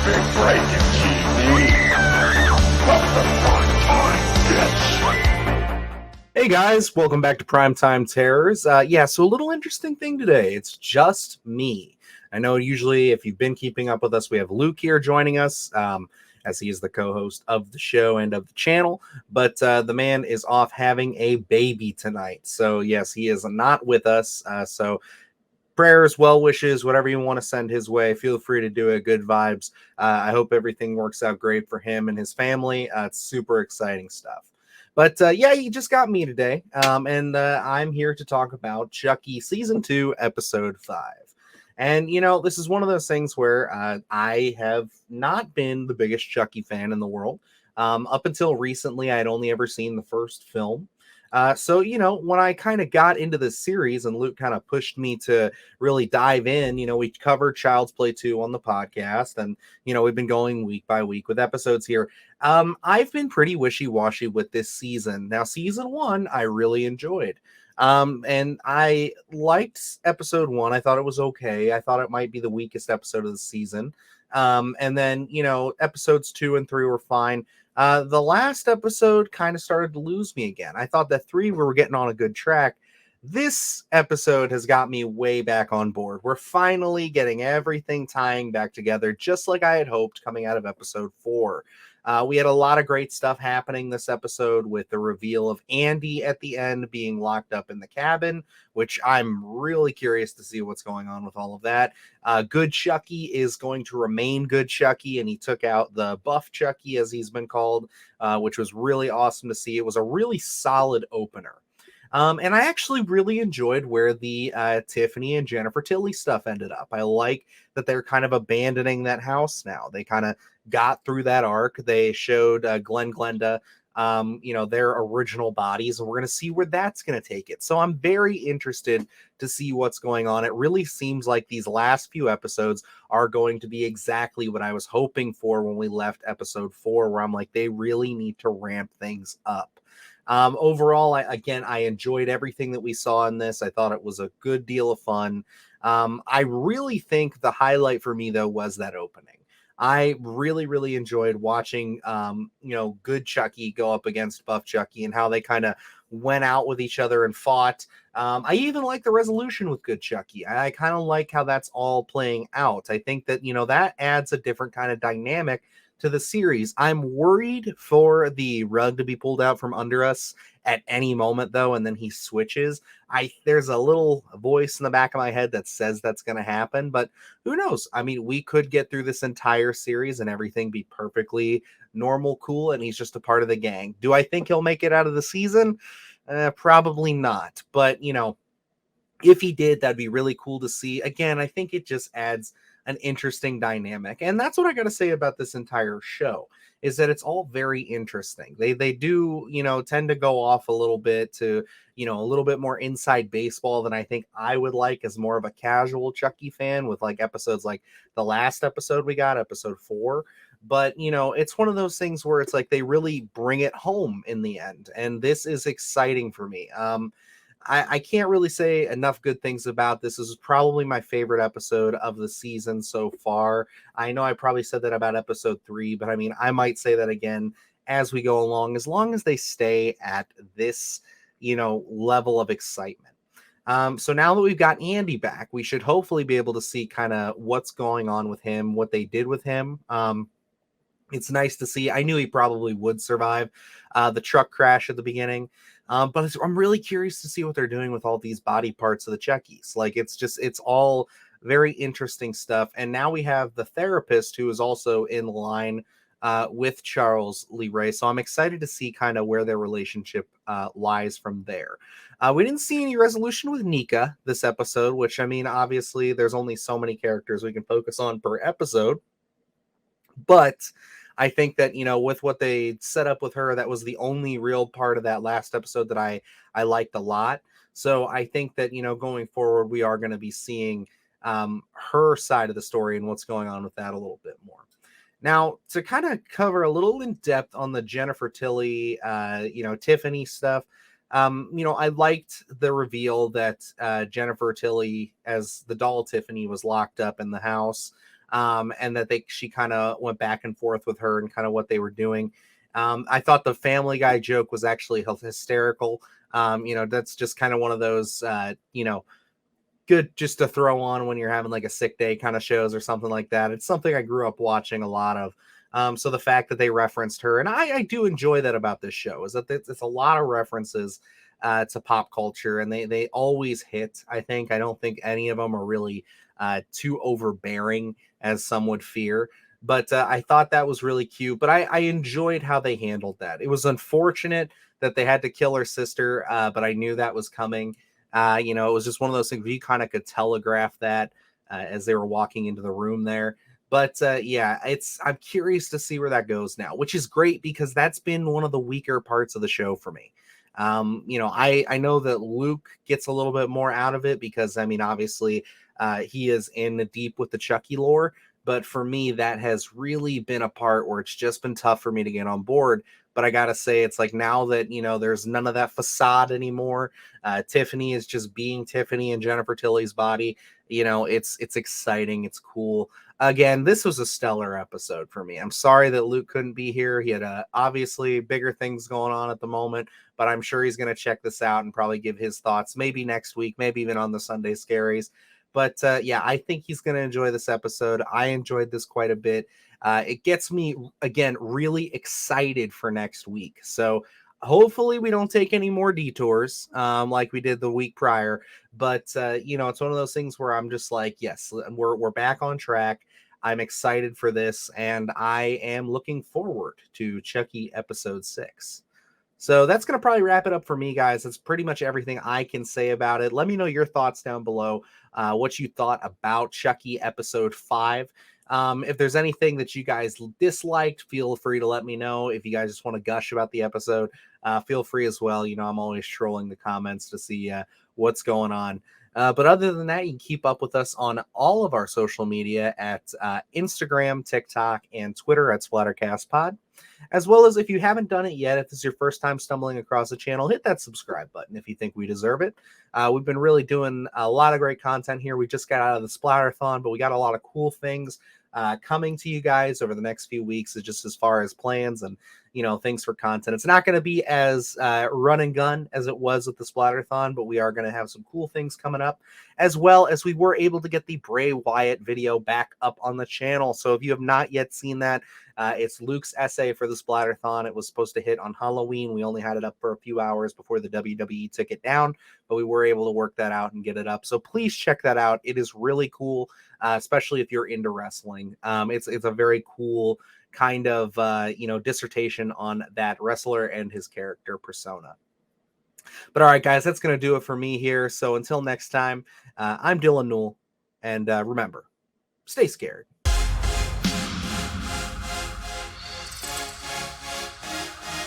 Big breaking TV. Welcome time, bitch. Hey guys, welcome back to Primetime Terrors. So a little interesting thing today. It's just me. I know usually if you've been keeping up with us, we have Luke here joining us, as he is the co-host of the show and of the channel. But the man is off having a baby tonight. So yes, he is not with us. So prayers, well wishes, whatever you want to send his way, feel free to do it. Good vibes. I hope everything works out great for him and his family. It's super exciting stuff. But you just got me today, and I'm here to talk about Chucky Season 2, Episode 5. And, this is one of those things where I have not been the biggest Chucky fan in the world. Up until recently, I'd only ever seen the first film. When I kind of got into this series and Luke kind of pushed me to really dive in, we covered Child's Play 2 on the podcast, and, we've been going week by week with episodes here. I've been pretty wishy-washy with this season. Now, season 1, I really enjoyed. And I liked episode 1. I thought it was okay. I thought it might be the weakest episode of the season. And then, episodes 2 and 3 were fine. The last episode kind of started to lose me again. I thought that 3 we were getting on a good track. This episode has got me way back on board. We're finally getting everything tying back together, just like I had hoped coming out of episode 4. We had a lot of great stuff happening this episode with the reveal of Andy at the end being locked up in the cabin, which I'm really curious to see what's going on with all of that. Good Chucky is going to remain Good Chucky, and he took out the buff Chucky, as he's been called, which was really awesome to see. It was a really solid opener. And I actually really enjoyed where the Tiffany and Jennifer Tilly stuff ended up. I like that they're kind of abandoning that house now. They kind of got through that arc. They showed Glenda, their original bodies, and we're going to see where that's going to take it. So I'm very interested to see what's going on. It really seems like these last few episodes are going to be exactly what I was hoping for when we left episode 4, where I'm like, they really need to ramp things up. Overall, I enjoyed everything that we saw in this. I thought it was a good deal of fun. I really think the highlight for me, though, was that opening. I really, really enjoyed watching, Good Chucky go up against Buff Chucky and how they kind of went out with each other and fought. I even like the resolution with Good Chucky. I kind of like how that's all playing out. I think that, that adds a different kind of dynamic to the series. I'm worried for the rug to be pulled out from under us at any moment, though, and then he switches. There's a little voice in the back of my head that says that's going to happen, but who knows? I mean, we could get through this entire series and everything be perfectly normal, cool, and he's just a part of the gang. Do I think he'll make it out of the season? Probably not. But, if he did, that'd be really cool to see. Again, I think it just adds an interesting dynamic. And that's what I got to say about this entire show, is that it's all very interesting. They do, tend to go off a little bit to, a little bit more inside baseball than I think I would like as more of a casual Chucky fan, with like episodes like the last episode we got, episode 4. But, it's one of those things where it's like they really bring it home in the end. And this is exciting for me. I can't really say enough good things about this. This is probably my favorite episode of the season so far. I know I probably said that about episode 3, but I mean, I might say that again as we go along, as long as they stay at this, level of excitement. So now that we've got Andy back, we should hopefully be able to see kind of what's going on with him, what they did with him. It's nice to see. I knew he probably would survive the truck crash at the beginning. But I'm really curious to see what they're doing with all these body parts of the Chuckies. Like, it's all very interesting stuff. And now we have the therapist, who is also in line with Charles Lee Ray. So I'm excited to see kind of where their relationship lies from there. We didn't see any resolution with Nika this episode, which, I mean, obviously there's only so many characters we can focus on per episode. But I think that, with what they set up with her, that was the only real part of that last episode that I liked a lot. So I think that, going forward, we are going to be seeing her side of the story and what's going on with that a little bit more. Now, to kind of cover a little in depth on the Jennifer Tilly, Tiffany stuff, I liked the reveal that Jennifer Tilly as the doll Tiffany was locked up in the house. and that she kind of went back and forth with her and kind of what they were doing. I thought the Family Guy joke was actually hysterical. That's just kind of one of those, good just to throw on when you're having like a sick day kind of shows or something like that. It's something I grew up watching a lot of. So the fact that they referenced her, and I do enjoy that about this show, is that it's a lot of references to pop culture, and they always hit. I don't think any of them are really too overbearing as some would fear. But I thought that was really cute. But I enjoyed how they handled that. It was unfortunate that they had to kill her sister, but I knew that was coming. It was just one of those things where you kind of could telegraph that as they were walking into the room there. But yeah, I'm curious to see where that goes now, which is great because that's been one of the weaker parts of the show for me. I know that Luke gets a little bit more out of it because obviously he is in deep with the Chucky lore. But for me, that has really been a part where it's just been tough for me to get on board. But I gotta say, it's like now that there's none of that facade anymore. Tiffany is just being Tiffany in Jennifer Tilly's body. It's exciting. It's cool. Again, this was a stellar episode for me. I'm sorry that Luke couldn't be here. He had obviously bigger things going on at the moment, but I'm sure he's going to check this out and probably give his thoughts maybe next week, maybe even on the Sunday Scaries. But yeah, I think he's going to enjoy this episode. I enjoyed this quite a bit. It gets me, again, really excited for next week. So hopefully we don't take any more detours like we did the week prior. But, it's one of those things where I'm just like, yes, we're back on track. I'm excited for this, and I am looking forward to Chucky episode 6. So that's going to probably wrap it up for me, guys. That's pretty much everything I can say about it. Let me know your thoughts down below, what you thought about Chucky episode 5. If there's anything that you guys disliked, feel free to let me know. If you guys just want to gush about the episode, feel free as well. I'm always trolling the comments to see what's going on. But other than that, you can keep up with us on all of our social media at Instagram, TikTok, and Twitter at SplatterCastPod. As well as if you haven't done it yet, if this is your first time stumbling across the channel, hit that subscribe button if you think we deserve it. We've been really doing a lot of great content here. We just got out of the Splatterthon, but we got a lot of cool things coming to you guys over the next few weeks, just as far as plans and things for content. It's not going to be as run and gun as it was with the Splatterthon, but we are going to have some cool things coming up, as well as we were able to get the Bray Wyatt video back up on the channel. So if you have not yet seen that, it's Luke's essay for the Splatterthon. It was supposed to hit on Halloween. We only had it up for a few hours before the WWE took it down, but we were able to work that out and get it up. So please check that out. It is really cool, especially if you're into wrestling. It's a very cool kind of dissertation on that wrestler and his character persona. But all right, guys, that's going to do it for me here. So until next time, I'm Dylan Newell, and remember, stay scared.